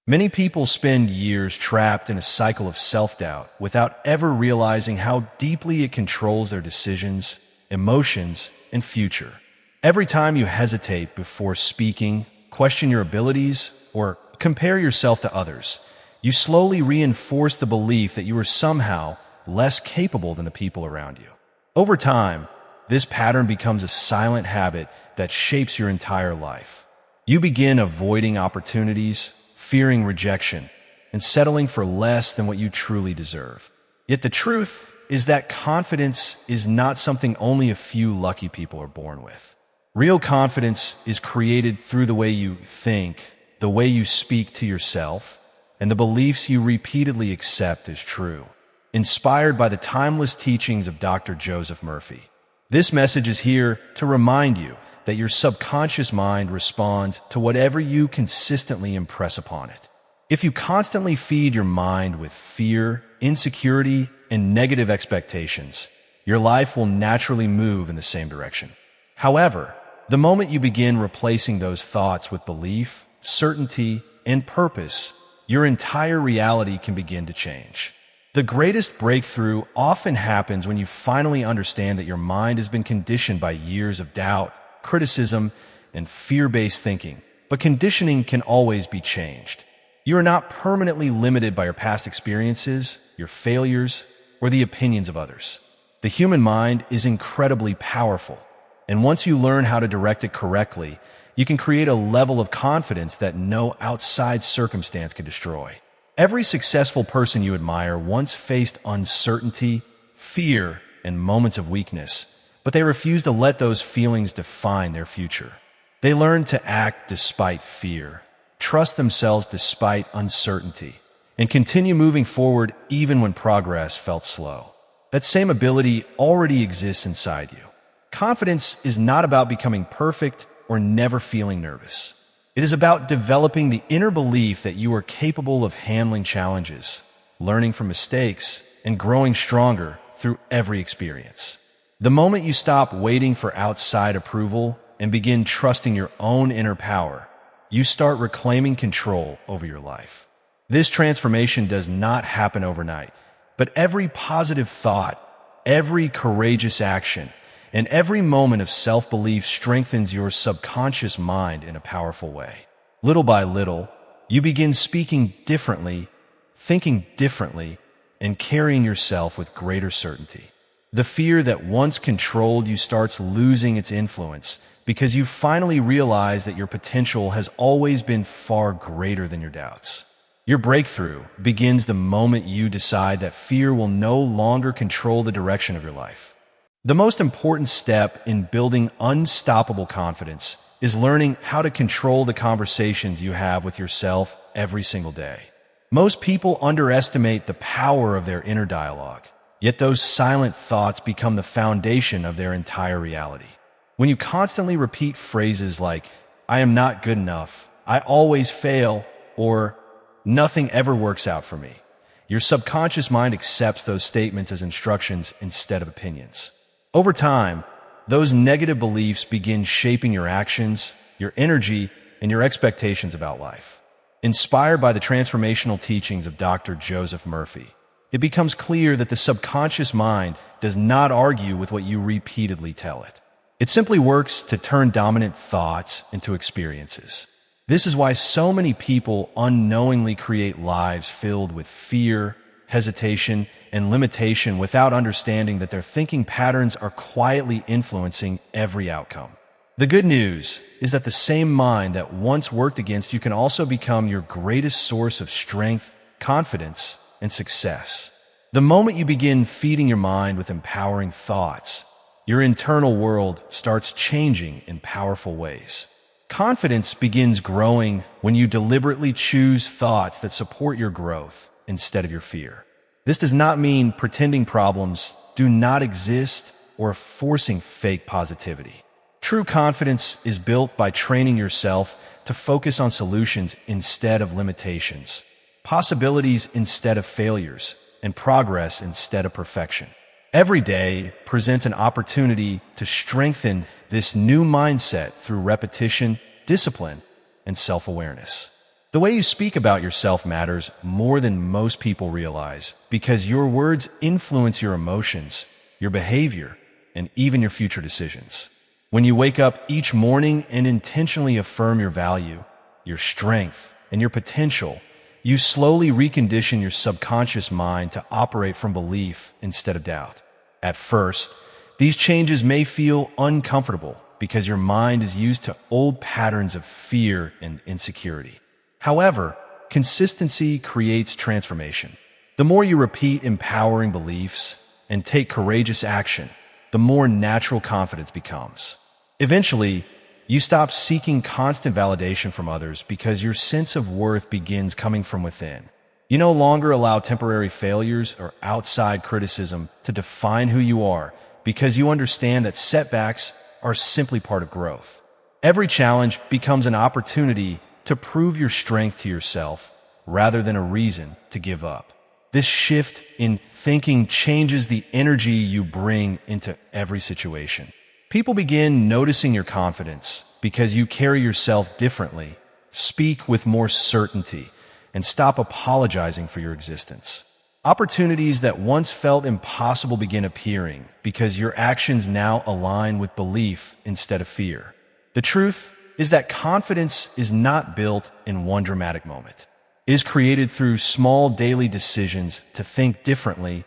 Many people spend years trapped in a cycle of self-doubt without ever realizing how deeply it controls their decisions, emotions, and future. Every time you hesitate before speaking, question your abilities, or compare yourself to others, you slowly reinforce the belief that you are somehow less capable than the people around you. Over time, this pattern becomes a silent habit that shapes your entire life. You begin avoiding opportunities, fearing rejection, and settling for less than what you truly deserve. Yet the truth is that confidence is not something only a few lucky people are born with. Real confidence is created through the way you think, the way you speak to yourself, and the beliefs you repeatedly accept as true. Inspired by the timeless teachings of Dr. Joseph Murphy, this message is here to remind you that your subconscious mind responds to whatever you consistently impress upon it. If you constantly feed your mind with fear, insecurity, and negative expectations, your life will naturally move in the same direction. However, the moment you begin replacing those thoughts with belief, certainty, and purpose, your entire reality can begin to change. The greatest breakthrough often happens when you finally understand that your mind has been conditioned by years of doubt, criticism, and fear-based thinking. But conditioning can always be changed. You are not permanently limited by your past experiences, your failures, or the opinions of others. The human mind is incredibly powerful, and once you learn how to direct it correctly, you can create a level of confidence that no outside circumstance can destroy. Every successful person you admire once faced uncertainty, fear, and moments of weakness, but they refused to let those feelings define their future. They learned to act despite fear, trust themselves despite uncertainty, and continue moving forward even when progress felt slow. That same ability already exists inside you. Confidence is not about becoming perfect or never feeling nervous. It is about developing the inner belief that you are capable of handling challenges, learning from mistakes, and growing stronger through every experience. The moment you stop waiting for outside approval and begin trusting your own inner power, you start reclaiming control over your life. This transformation does not happen overnight, but every positive thought, every courageous action, and every moment of self-belief strengthens your subconscious mind in a powerful way. Little by little, you begin speaking differently, thinking differently, and carrying yourself with greater certainty. The fear that once controlled you starts losing its influence because you finally realize that your potential has always been far greater than your doubts. Your breakthrough begins the moment you decide that fear will no longer control the direction of your life. The most important step in building unstoppable confidence is learning how to control the conversations you have with yourself every single day. Most people underestimate the power of their inner dialogue, yet those silent thoughts become the foundation of their entire reality. When you constantly repeat phrases like, "I am not good enough," "I always fail," or "nothing ever works out for me," your subconscious mind accepts those statements as instructions instead of opinions. Over time, those negative beliefs begin shaping your actions, your energy, and your expectations about life. Inspired by the transformational teachings of Dr. Joseph Murphy, it becomes clear that the subconscious mind does not argue with what you repeatedly tell it. It simply works to turn dominant thoughts into experiences. This is why so many people unknowingly create lives filled with fear, hesitation, and limitation without understanding that their thinking patterns are quietly influencing every outcome. The good news is that the same mind that once worked against you can also become your greatest source of strength, confidence, and success. The moment you begin feeding your mind with empowering thoughts, your internal world starts changing in powerful ways. Confidence begins growing when you deliberately choose thoughts that support your growth instead of your fear. This does not mean pretending problems do not exist or forcing fake positivity. True confidence is built by training yourself to focus on solutions instead of limitations, possibilities instead of failures, and progress instead of perfection. Every day presents an opportunity to strengthen this new mindset through repetition, discipline, and self-awareness. The way you speak about yourself matters more than most people realize because your words influence your emotions, your behavior, and even your future decisions. When you wake up each morning and intentionally affirm your value, your strength, and your potential, you slowly recondition your subconscious mind to operate from belief instead of doubt. At first, these changes may feel uncomfortable because your mind is used to old patterns of fear and insecurity. However, consistency creates transformation. The more you repeat empowering beliefs and take courageous action, the more natural confidence becomes. Eventually, you stop seeking constant validation from others because your sense of worth begins coming from within. You no longer allow temporary failures or outside criticism to define who you are because you understand that setbacks are simply part of growth. Every challenge becomes an opportunity to prove your strength to yourself rather than a reason to give up. This shift in thinking changes the energy you bring into every situation. People begin noticing your confidence because you carry yourself differently, speak with more certainty, and stop apologizing for your existence. Opportunities that once felt impossible begin appearing because your actions now align with belief instead of fear. The truth is that confidence is not built in one dramatic moment. It is created through small daily decisions to think differently,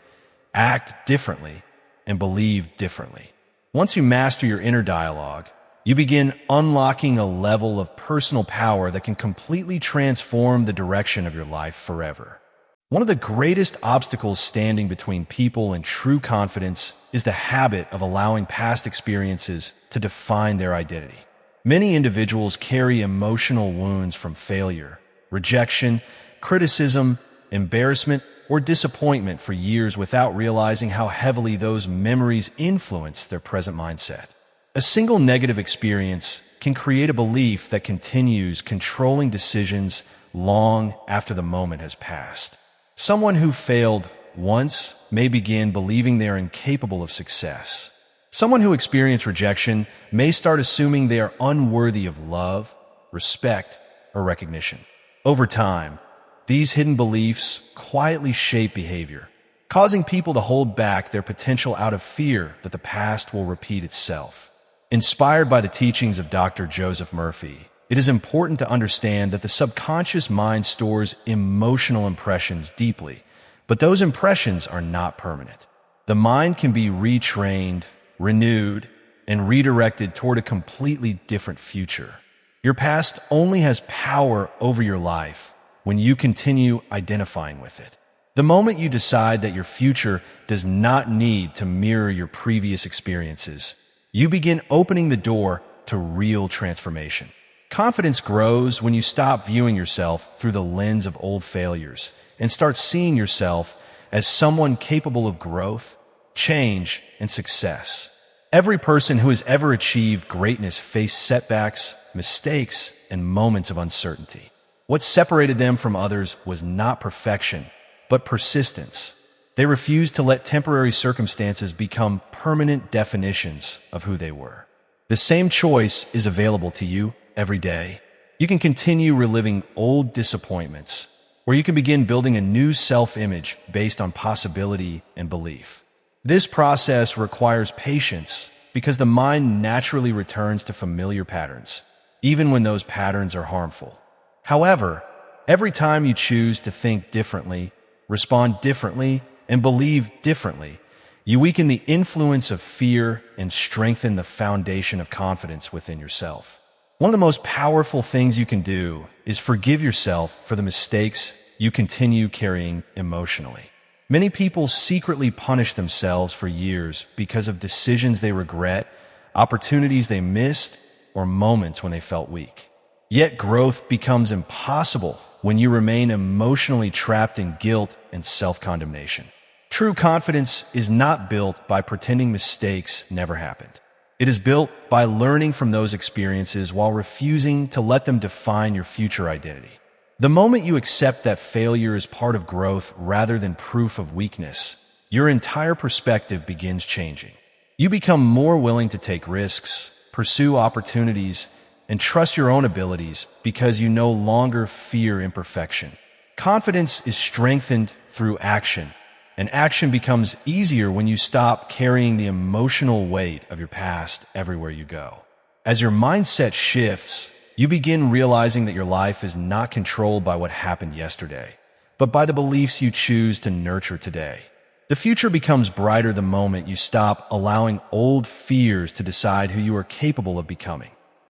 act differently, and believe differently. Once you master your inner dialogue, you begin unlocking a level of personal power that can completely transform the direction of your life forever. One of the greatest obstacles standing between people and true confidence is the habit of allowing past experiences to define their identity. Many individuals carry emotional wounds from failure, rejection, criticism, embarrassment, or disappointment for years without realizing how heavily those memories influence their present mindset. A single negative experience can create a belief that continues controlling decisions long after the moment has passed. Someone who failed once may begin believing they are incapable of success. Someone who experienced rejection may start assuming they are unworthy of love, respect, or recognition. Over time, these hidden beliefs quietly shape behavior, causing people to hold back their potential out of fear that the past will repeat itself. Inspired by the teachings of Dr. Joseph Murphy, it is important to understand that the subconscious mind stores emotional impressions deeply, but those impressions are not permanent. The mind can be retrained, renewed, and redirected toward a completely different future. Your past only has power over your life when you continue identifying with it. The moment you decide that your future does not need to mirror your previous experiences, you begin opening the door to real transformation. Confidence grows when you stop viewing yourself through the lens of old failures and start seeing yourself as someone capable of growth, change, and success. Every person who has ever achieved greatness faced setbacks, mistakes, and moments of uncertainty. What separated them from others was not perfection, but persistence. They refused to let temporary circumstances become permanent definitions of who they were. The same choice is available to you every day. You can continue reliving old disappointments, or you can begin building a new self-image based on possibility and belief. This process requires patience because the mind naturally returns to familiar patterns, even when those patterns are harmful. However, every time you choose to think differently, respond differently, and believe differently, you weaken the influence of fear and strengthen the foundation of confidence within yourself. One of the most powerful things you can do is forgive yourself for the mistakes you continue carrying emotionally. Many people secretly punish themselves for years because of decisions they regret, opportunities they missed, or moments when they felt weak. Yet growth becomes impossible when you remain emotionally trapped in guilt and self-condemnation. True confidence is not built by pretending mistakes never happened. It is built by learning from those experiences while refusing to let them define your future identity. The moment you accept that failure is part of growth rather than proof of weakness, your entire perspective begins changing. You become more willing to take risks, pursue opportunities, and trust your own abilities because you no longer fear imperfection. Confidence is strengthened through action, and action becomes easier when you stop carrying the emotional weight of your past everywhere you go. As your mindset shifts, you begin realizing that your life is not controlled by what happened yesterday, but by the beliefs you choose to nurture today. The future becomes brighter the moment you stop allowing old fears to decide who you are capable of becoming.